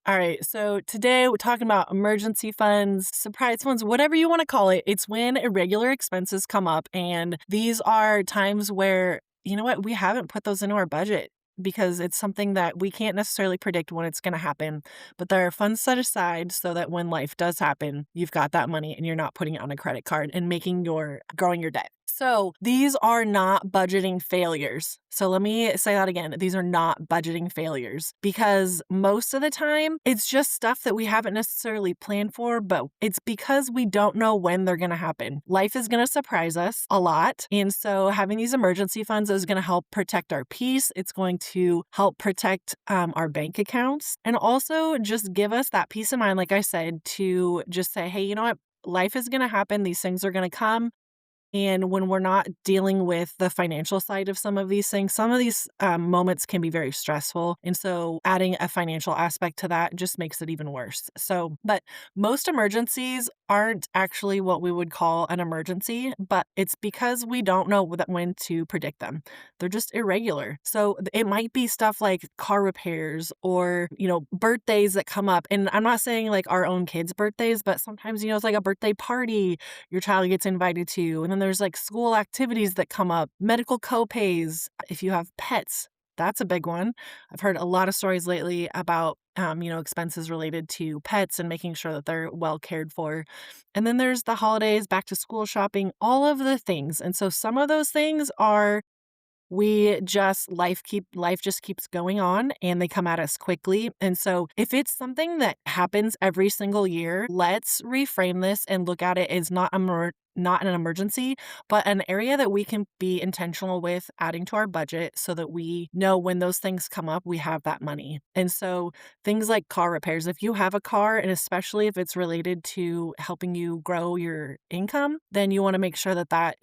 All right, so today we're talking about emergency funds, surprise funds, whatever you want to call it. It's when irregular expenses come up, and these are times where, you know what, we haven't put those into our budget because it's something that we can't necessarily predict when it's going to happen. But there are funds set aside so that when life does happen, you've got that money and you're not putting it on a credit card and growing your debt. So these are not budgeting failures. So let me say that again. These are not budgeting failures because most of the time it's just stuff that we haven't necessarily planned for, but it's because we don't know when they're going to happen. Life is going to surprise us a lot. And so having these emergency funds is going to help protect our peace. It's going to help protect our bank accounts and also just give us that peace of mind, like I said, to just say, hey, you know what? Life is going to happen. These things are going to come. And when we're not dealing with the financial side of some of these things, some of these moments can be very stressful. And so adding a financial aspect to that just makes it even worse. So, but most emergencies aren't actually what we would call an emergency, but it's because we don't know when to predict them. They're just irregular. So it might be stuff like car repairs or, birthdays that come up. And I'm not saying like our own kids' birthdays, but sometimes, it's like a birthday party your child gets invited to. And then there's like school activities that come up, medical copays. If you have pets, that's a big one. I've heard a lot of stories lately about, expenses related to pets and making sure that they're well cared for. And then there's the holidays, back to school shopping, all of the things. And so some of those things are life just keeps going on and they come at us quickly. And so if it's something that happens every single year, let's reframe this and look at it as not an emergency, but an area that we can be intentional with adding to our budget so that we know when those things come up, we have that money. And so things like car repairs, if you have a car, and especially if it's related to helping you grow your income, then you want to make sure that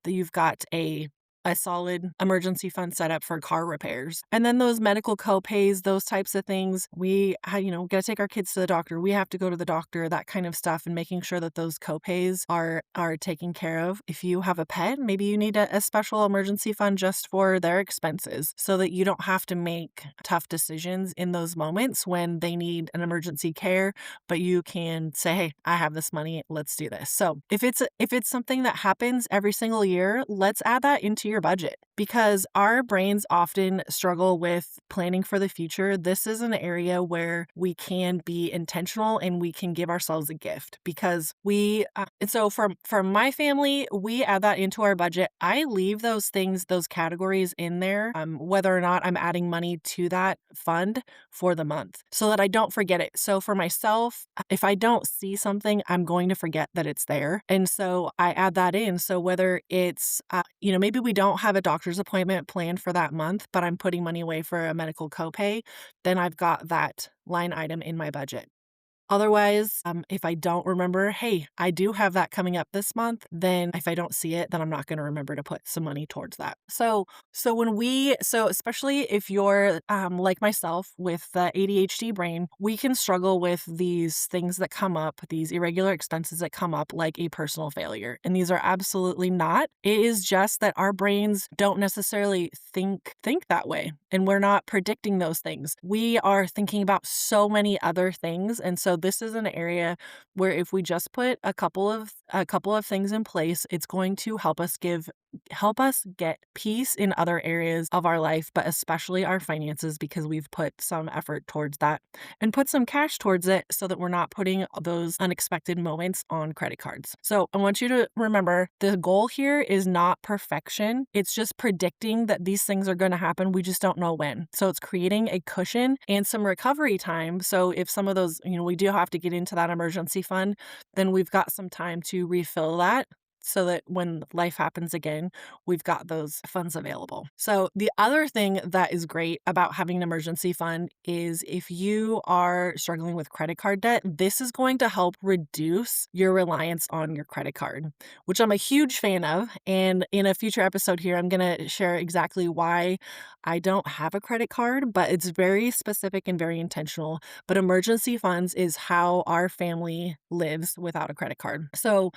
you've got a solid emergency fund set up for car repairs. And then those medical copays, those types of things, we, got to take our kids to the doctor. We have to go to the doctor, that kind of stuff, and making sure that those copays are taken care of. If you have a pet, maybe you need a special emergency fund just for their expenses so that you don't have to make tough decisions in those moments when they need an emergency care, but you can say, hey, I have this money, let's do this. So if it's something that happens every single year, let's add that into your budget because our brains often struggle with planning for the future. This is an area where we can be intentional and we can give ourselves a gift because and so from my family, we add that into our budget. I leave those categories in there, whether or not I'm adding money to that fund for the month so that I don't forget it. So for myself, if I don't see something, I'm going to forget that it's there. And so I add that in. So whether it's, maybe we don't have a doctor's appointment planned for that month, but I'm putting money away for a medical copay, then I've got that line item in my budget. Otherwise, if I don't remember, hey, I do have that coming up this month, then if I don't see it, then I'm not going to remember to put some money towards that. So especially if you're like myself with the ADHD brain, we can struggle with these things that come up, these irregular expenses that come up like a personal failure. And these are absolutely not. It is just that our brains don't necessarily think that way. And we're not predicting those things. We are thinking about so many other things. And so this is an area where if we just put a couple of things in place, it's going to help us get peace in other areas of our life, but especially our finances, because we've put some effort towards that and put some cash towards it so that we're not putting those unexpected moments on credit cards. So I want you to remember the goal here is not perfection. It's just predicting that these things are going to happen. We just don't know when. So it's creating a cushion and some recovery time. So if some of those, we do have to get into that emergency fund, then we've got some time to refill that so that when life happens again, we've got those funds available. So the other thing that is great about having an emergency fund is if you are struggling with credit card debt, this is going to help reduce your reliance on your credit card, which I'm a huge fan of. And in a future episode here, I'm going to share exactly why I don't have a credit card, but it's very specific and very intentional. But emergency funds is how our family lives without a credit card. So,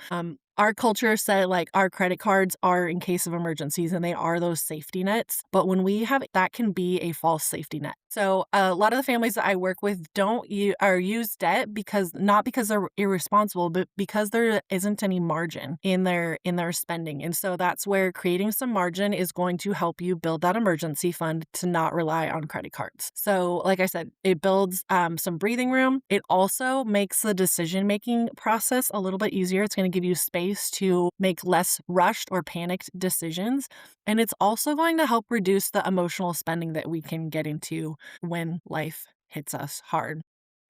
our culture said like our credit cards are in case of emergencies and they are those safety nets. But when we have that can be a false safety net. So a lot of the families that I work with don't or use debt because not because they're irresponsible, but because there isn't any margin in their spending. And so that's where creating some margin is going to help you build that emergency fund to not rely on credit cards. So like I said, it builds some breathing room. It also makes the decision making process a little bit easier. It's going to give you space to make less rushed or panicked decisions. And it's also going to help reduce the emotional spending that we can get into when life hits us hard.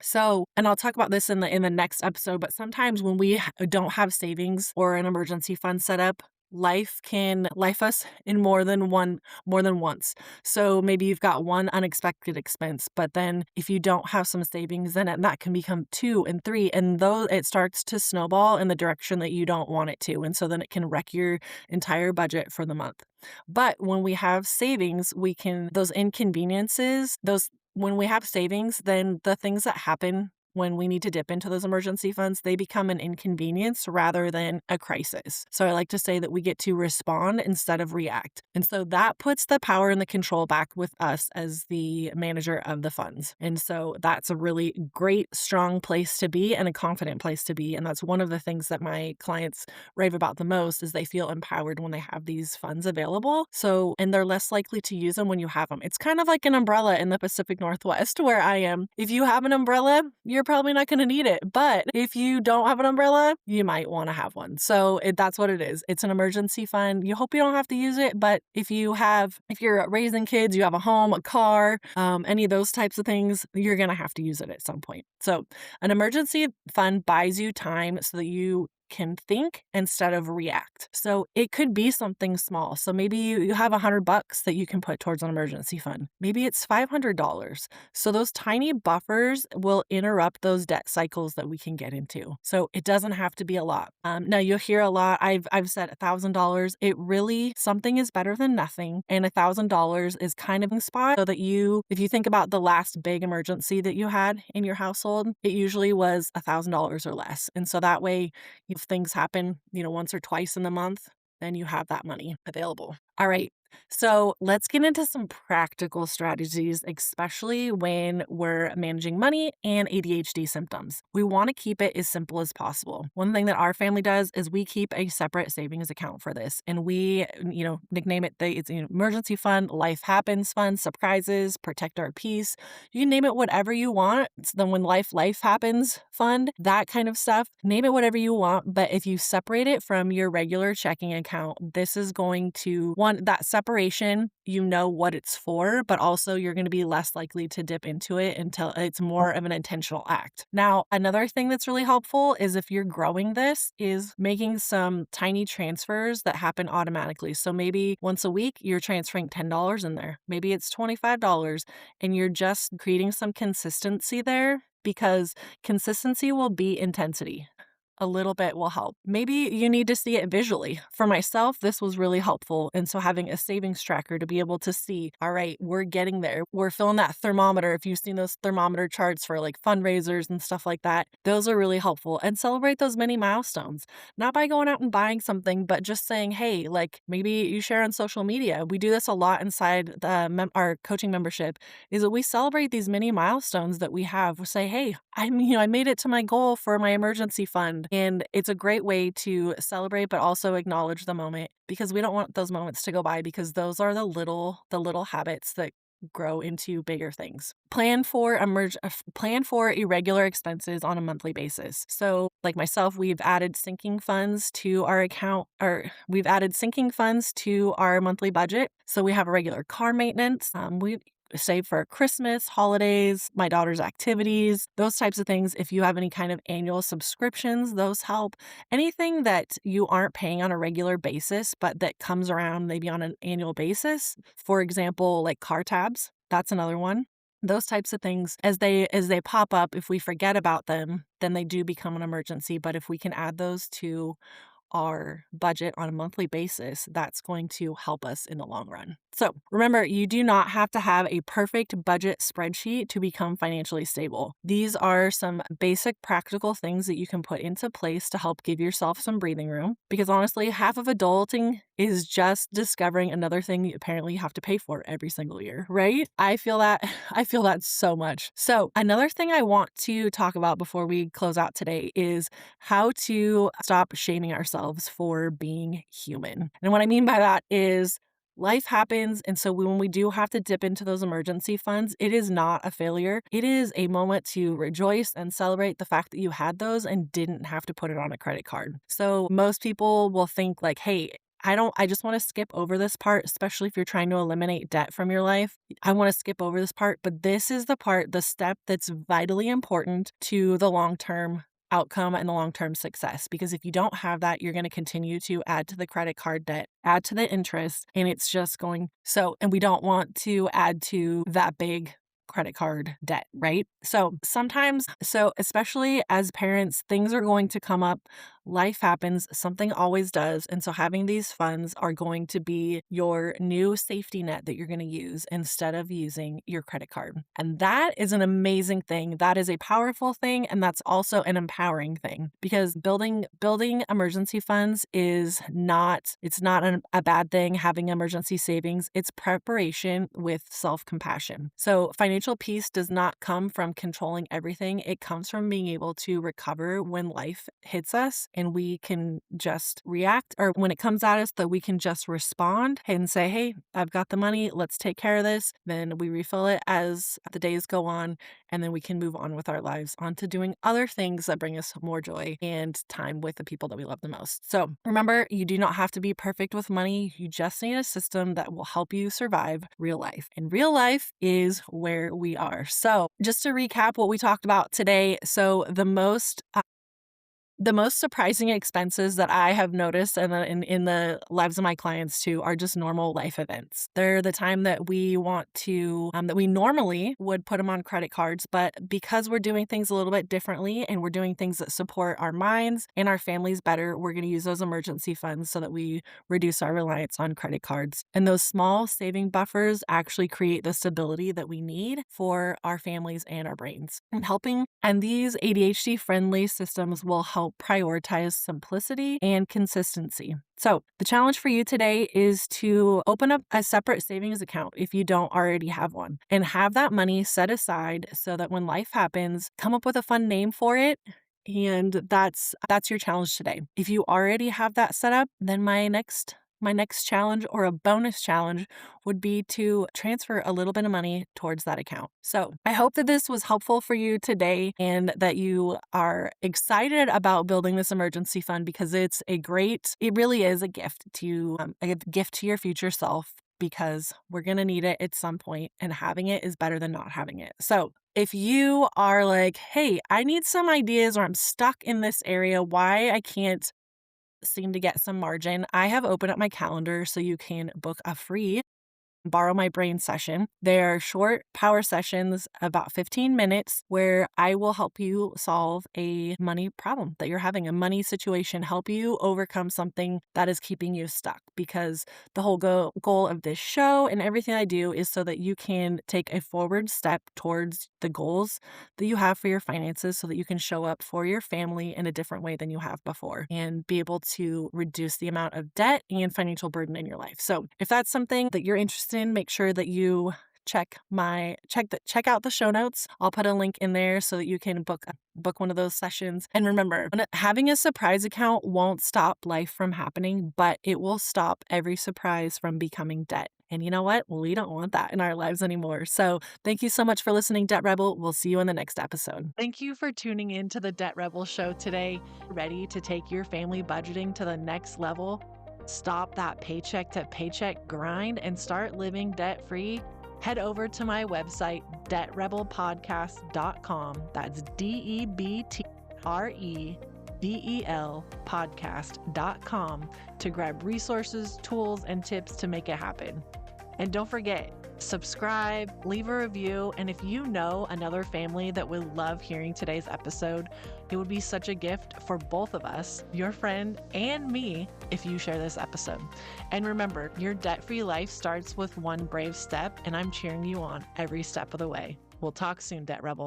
So, and I'll talk about this in the next episode, but sometimes when we don't have savings or an emergency fund set up, life can life us in more than once. So maybe you've got one unexpected expense, but then if you don't have some savings in it, that can become two and three, and though it starts to snowball in the direction that you don't want it to. And so then it can wreck your entire budget for the month. But when we have savings, we can those inconveniences, those when we have savings, then the things that happen when we need to dip into those emergency funds, they become an inconvenience rather than a crisis. So I like to say that we get to respond instead of react. And so that puts the power and the control back with us as the manager of the funds. And so that's a really great, strong place to be and a confident place to be. And that's one of the things that my clients rave about the most is they feel empowered when they have these funds available. So, and they're less likely to use them when you have them. It's kind of like an umbrella in the Pacific Northwest where I am. If you have an umbrella, you're probably not going to need it. But if you don't have an umbrella, you might want to have one. So that's what it is. It's an emergency fund. You hope you don't have to use it. But if you're raising kids, you have a home, a car, any of those types of things, you're going to have to use it at some point. So an emergency fund buys you time so that you can think instead of react. So it could be something small. So maybe you have $100 that you can put towards an emergency fund. Maybe it's $500. So those tiny buffers will interrupt those debt cycles that we can get into. So it doesn't have to be a lot. Now you'll hear a lot. I've said $1,000. It really, something is better than nothing. And $1,000 is kind of a spot so that if you think about the last big emergency that you had in your household, it usually was $1,000 or less. And so that way, if things happen, once or twice in the month, then you have that money available. All right. So let's get into some practical strategies, especially when we're managing money and ADHD symptoms. We want to keep it as simple as possible. One thing that our family does is we keep a separate savings account for this. And we, nickname it it's an emergency fund, life happens fund, surprises, protect our peace. You can name it whatever you want. It's the when life happens fund, that kind of stuff. Name it whatever you want. But if you separate it from your regular checking account, this is going to, that separation, what it's for, but also you're going to be less likely to dip into it until it's more of an intentional act. Now, another thing that's really helpful is if you're growing this is making some tiny transfers that happen automatically. So maybe once a week, you're transferring $10 in there. Maybe it's $25 and you're just creating some consistency there because consistency will beat intensity. A little bit will help. Maybe you need to see it visually. For myself, this was really helpful. And so having a savings tracker to be able to see, all right, we're getting there. We're filling that thermometer. If you've seen those thermometer charts for like fundraisers and stuff like that, those are really helpful. And celebrate those mini milestones, not by going out and buying something, but just saying, hey, like maybe you share on social media. We do this a lot inside our coaching membership is that we celebrate these mini milestones that we have. We say, hey, I made it to my goal for my emergency fund. And it's a great way to celebrate, but also acknowledge the moment because we don't want those moments to go by because those are the little habits that grow into bigger things. Plan for irregular expenses on a monthly basis. So like myself, we've added sinking funds to our account, or we've added sinking funds to our monthly budget. So we have a regular car maintenance. We save for Christmas, holidays, my daughter's activities, those types of things. If you have any kind of annual subscriptions, those help. Anything that you aren't paying on a regular basis, but that comes around maybe on an annual basis. For example, like car tabs, that's another one. Those types of things, as they pop up, if we forget about them, then they do become an emergency. But if we can add those to our budget on a monthly basis, that's going to help us in the long run. So remember, you do not have to have a perfect budget spreadsheet to become financially stable. These are some basic practical things that you can put into place to help give yourself some breathing room. Because honestly, half of adulting is just discovering another thing you apparently have to pay for every single year, right? I feel that. I feel that so much. So another thing I want to talk about before we close out today is how to stop shaming ourselves for being human. And what I mean by that is life happens. And so when we do have to dip into those emergency funds, it is not a failure. It is a moment to rejoice and celebrate the fact that you had those and didn't have to put it on a credit card. So most people will think like, hey, I just want to skip over this part, especially if you're trying to eliminate debt from your life. I want to skip over this part, but this is the step that's vitally important to the long-term outcome and the long-term success. Because if you don't have that, you're going to continue to add to the credit card debt, add to the interest, and it's just going and we don't want to add to that big credit card debt, right? So especially as parents, things are going to come up. Life happens, something always does. And so having these funds are going to be your new safety net that you're going to use instead of using your credit card. And that is an amazing thing. That is a powerful thing. And that's also an empowering thing because building emergency funds it's not a bad thing. Having emergency savings, it's preparation with self-compassion. So financial peace does not come from controlling everything. It comes from being able to recover when life hits us and we can just react, or when it comes at us that we can just respond and say, hey, I've got the money, let's take care of this. Then we refill it as the days go on, and then we can move on with our lives onto doing other things that bring us more joy and time with the people that we love the most. So remember, you do not have to be perfect with money. You just need a system that will help you survive real life. And real life is where we are. So just to recap what we talked about today. So the most surprising expenses that I have noticed in the lives of my clients too are just normal life events. They're the time that we want to, that we normally would put them on credit cards, but because we're doing things a little bit differently and we're doing things that support our minds and our families better, we're going to use those emergency funds so that we reduce our reliance on credit cards. And those small saving buffers actually create the stability that we need for our families and our brains. And these ADHD-friendly systems will help prioritize simplicity and consistency. So the challenge for you today is to open up a separate savings account if you don't already have one, and have that money set aside so that when life happens, come up with a fun name for it. And that's your challenge today. If you already have that set up, then my next challenge, or a bonus challenge, would be to transfer a little bit of money towards that account. So I hope that this was helpful for you today and that you are excited about building this emergency fund, because it really is a gift to your future self, because we're going to need it at some point, and having it is better than not having it. So if you are like, hey, I need some ideas, or I'm stuck in this area, why I can't seem to get some margin, I have opened up my calendar so you can book a free Borrow My Brain session. They're short power sessions, about 15 minutes, where I will help you solve a money problem that you're having, a money situation, help you overcome something that is keeping you stuck. Because the whole goal of this show and everything I do is so that you can take a forward step towards the goals that you have for your finances, so that you can show up for your family in a different way than you have before, and be able to reduce the amount of debt and financial burden in your life. So if that's something that you're interested in, make sure that you check out the show notes. I'll put a link in there so that you can book one of those sessions. And remember, having a surprise account won't stop life from happening, but it will stop every surprise from becoming debt. And you know what? We don't want that in our lives anymore. So thank you so much for listening, Debt Rebel. We'll see you in the next episode. Thank you for tuning in to the Debt Rebel show today. Ready to take your family budgeting to the next level? Stop that paycheck to paycheck grind and start living debt-free? Head over to my website, debtrebelpodcast.com. That's DEBTREBEL podcast.com to grab resources, tools, and tips to make it happen. And don't forget, subscribe, leave a review, and if you know another family that would love hearing today's episode, it would be such a gift for both of us, your friend and me, if you share this episode. And remember, your debt-free life starts with one brave step, and I'm cheering you on every step of the way. We'll talk soon, Debt Rebel.